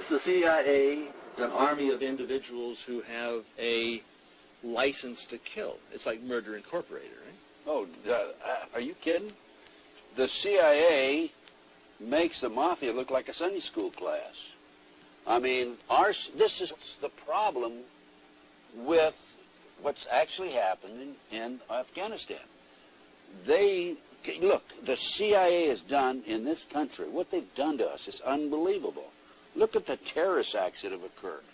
Is the CIA an army of individuals who have a license to kill? It's like Murder Incorporated, right? Oh, are you kidding? The CIA makes the mafia look like a Sunday school class. I mean, this is the problem with what's actually happened in Afghanistan. Look, the CIA has done in this country, what they've done to us is unbelievable. Look at the terrorist acts that have occurred.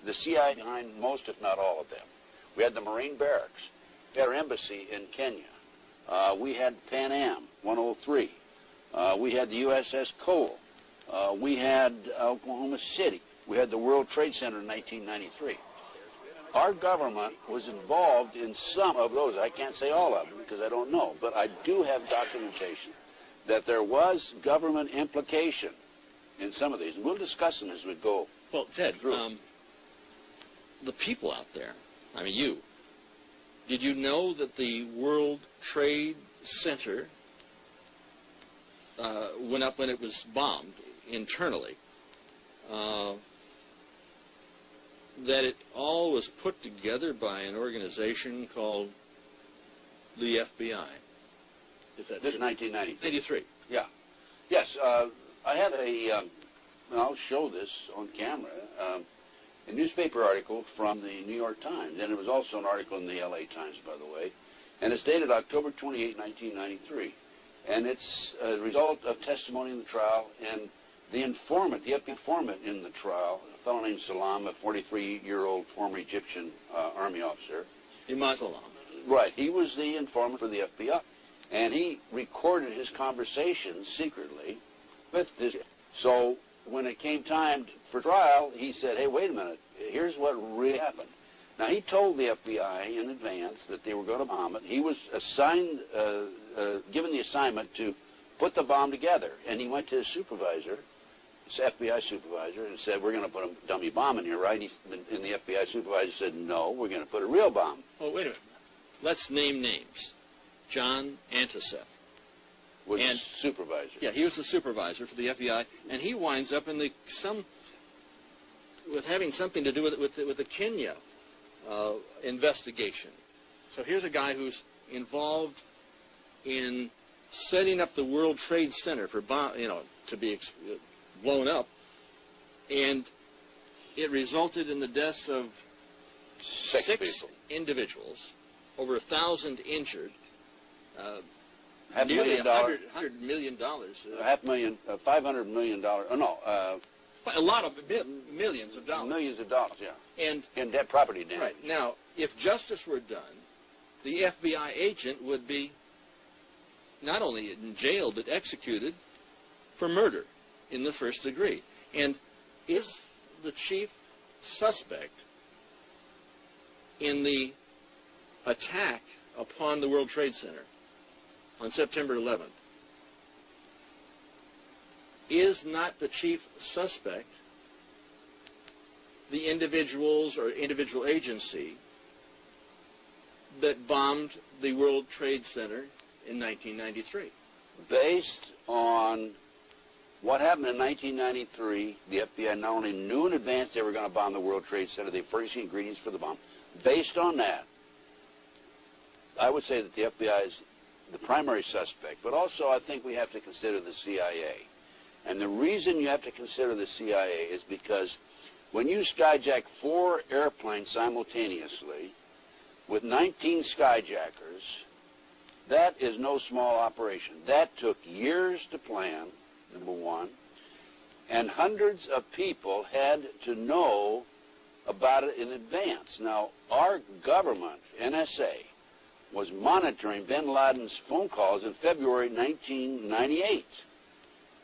The CIA behind most, if not all of them. We had the Marine barracks. We had our embassy in Kenya. We had Pan Am 103. We had the USS Cole. We had Oklahoma City. We had the World Trade Center in 1993. Our government was involved in some of those. I can't say all of them because I don't know, but I do have documentation that there was government implication in some of these. And we'll discuss them as we go. Well, Ted, the people out there, I mean, did you know that the World Trade Center went up when it was bombed internally? That it all was put together by an organization called the FBI. Is that this is 1993. 83. Yeah. Yes. I have and I'll show this on camera, a newspaper article from the New York Times, and it was also an article in the LA Times, by the way, and it's dated October 28, 1993, and it's a result of testimony in the trial, and the informant, the FBI informant in the trial, a fellow named Salam, a 43-year-old former Egyptian army officer. Imam Salam. Right. He was the informant for the FBI, and he recorded his conversations secretly with this. So when it came time for trial, he said, hey, wait a minute, here's what really happened. Now, he told the FBI in advance that they were going to bomb it. He was assigned, given the assignment to put the bomb together, and he went to his supervisor, his FBI supervisor, and said, we're going to put a dummy bomb in here, right? And the FBI supervisor said, no, we're going to put a real bomb. Oh, wait a minute. Let's name names. John Antisef. Was the supervisor. Yeah, he was the supervisor for the FBI, and he winds up in with having something to do with the Kenya investigation. So here's a guy who's involved in setting up the World Trade Center for to be blown up, and it resulted in the deaths of six individuals, over 1,000 injured. Nearly $100 million. $500 million. A lot of millions of dollars. Millions of dollars, yeah. And in debt property damage. Right. Now, if justice were done, the FBI agent would be not only in jail but executed for murder in the first degree. And is the chief suspect in the attack upon the World Trade Center on September 11th, is not the chief suspect the individuals or individual agency that bombed the World Trade Center in 1993? Based on what happened in 1993, the FBI not only knew in advance they were going to bomb the World Trade Center, they furnished the ingredients for the bomb. Based on that, I would say that the FBI is the primary suspect, but also I think we have to consider the CIA. And the reason you have to consider the CIA is because when you skyjack 4 airplanes simultaneously with 19 skyjackers, that is no small operation. That took years to plan, number one, and hundreds of people had to know about it in advance. Now, our government, NSA, was monitoring bin Laden's phone calls in February 1998.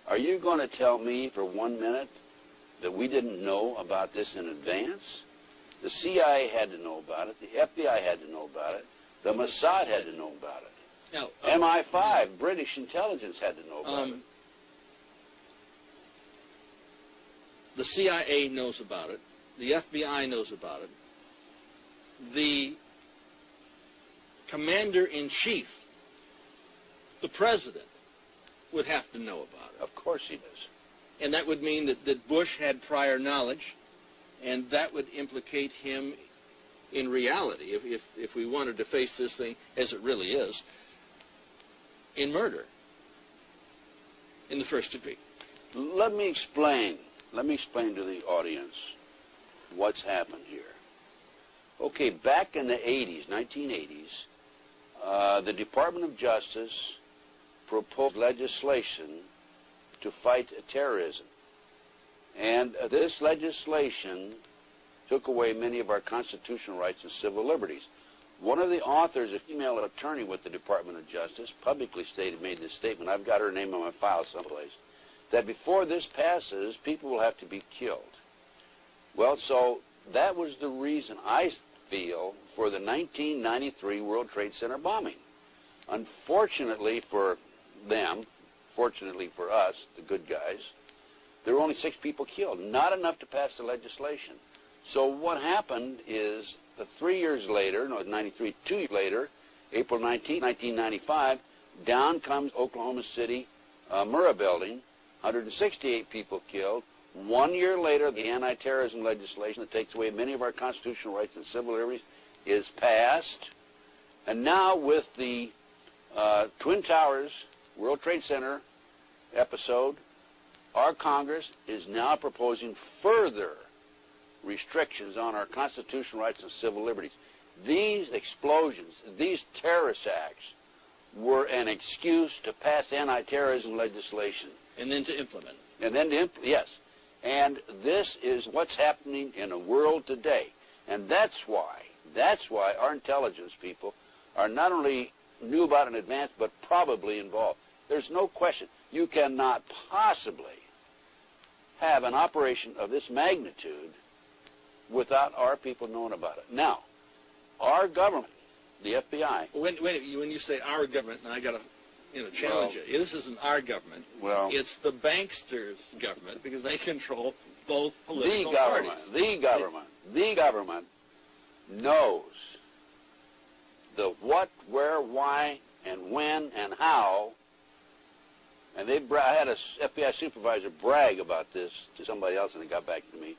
Are you going to tell me for 1 minute that we didn't know about this in advance? The CIA had to know about it. The FBI had to know about it. The Mossad had to know about it. Now, MI5, British intelligence, had to know about it. The CIA knows about it. The FBI knows about it. The Commander-in-Chief, the President, would have to know about it. Of course he does. And that would mean that Bush had prior knowledge, and that would implicate him in reality, if we wanted to face this thing as it really is, in murder in the first degree. Let me explain to the audience what's happened here. Okay, back in the 80s, 1980s, the Department of Justice proposed legislation to fight terrorism. And this legislation took away many of our constitutional rights and civil liberties. One of the authors, a female attorney with the Department of Justice, publicly made this statement, I've got her name on my file someplace, that before this passes, people will have to be killed. Well, so that was the reason, I feel, for the 1993 World Trade Center bombing. Unfortunately for them, fortunately for us, the good guys, there were only 6 people killed, not enough to pass the legislation. So what happened is, 3 years later, no, 93, 2 years later, April 19, 1995, down comes Oklahoma City Murrah building, 168 people killed. 1 year later, the anti-terrorism legislation that takes away many of our constitutional rights and civil liberties is passed. And now with the Twin Towers World Trade Center episode, our Congress is now proposing further restrictions on our constitutional rights and civil liberties. These explosions, these terrorist acts, were an excuse to pass anti-terrorism legislation. And then to implement. And then to yes. And this is what's happening in the world today. And that's why our intelligence people are not only knew about it in advance, but probably involved. There's no question. You cannot possibly have an operation of this magnitude without our people knowing about it. Now, our government, the FBI... When you say our government, and I got to challenge you. This isn't our government. Well, it's the banksters' government, because they control both political parties. The government knows the what, where, why, and when, and how. And I had a FBI supervisor brag about this to somebody else, and it got back to me,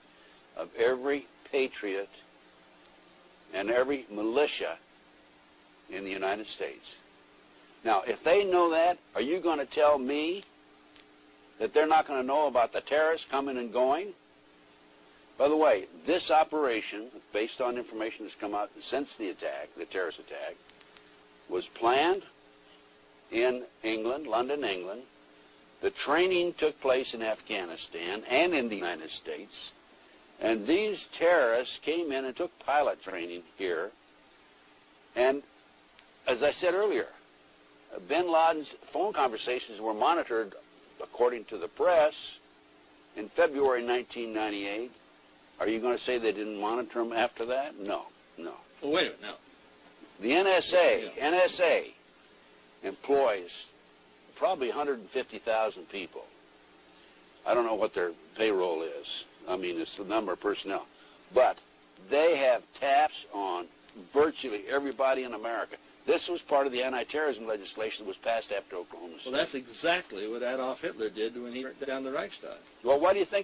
of every patriot and every militia in the United States. Now, if they know that, are you going to tell me that they're not going to know about the terrorists coming and going? By the way, this operation, based on information that's come out since the attack, the terrorist attack, was planned in England, London, England. The training took place in Afghanistan and in the United States. And these terrorists came in and took pilot training here. And as I said earlier, bin Laden's phone conversations were monitored, according to the press, in February 1998. Are you going to say they didn't monitor them after that? No. Well, wait a minute, no. The NSA employs probably 150,000 people. I don't know what their payroll is. I mean, it's the number of personnel. But they have taps on virtually everybody in America. This was part of the anti-terrorism legislation that was passed after Oklahoma City. Well, that's exactly what Adolf Hitler did when he burnt down the Reichstag. Well, why do you think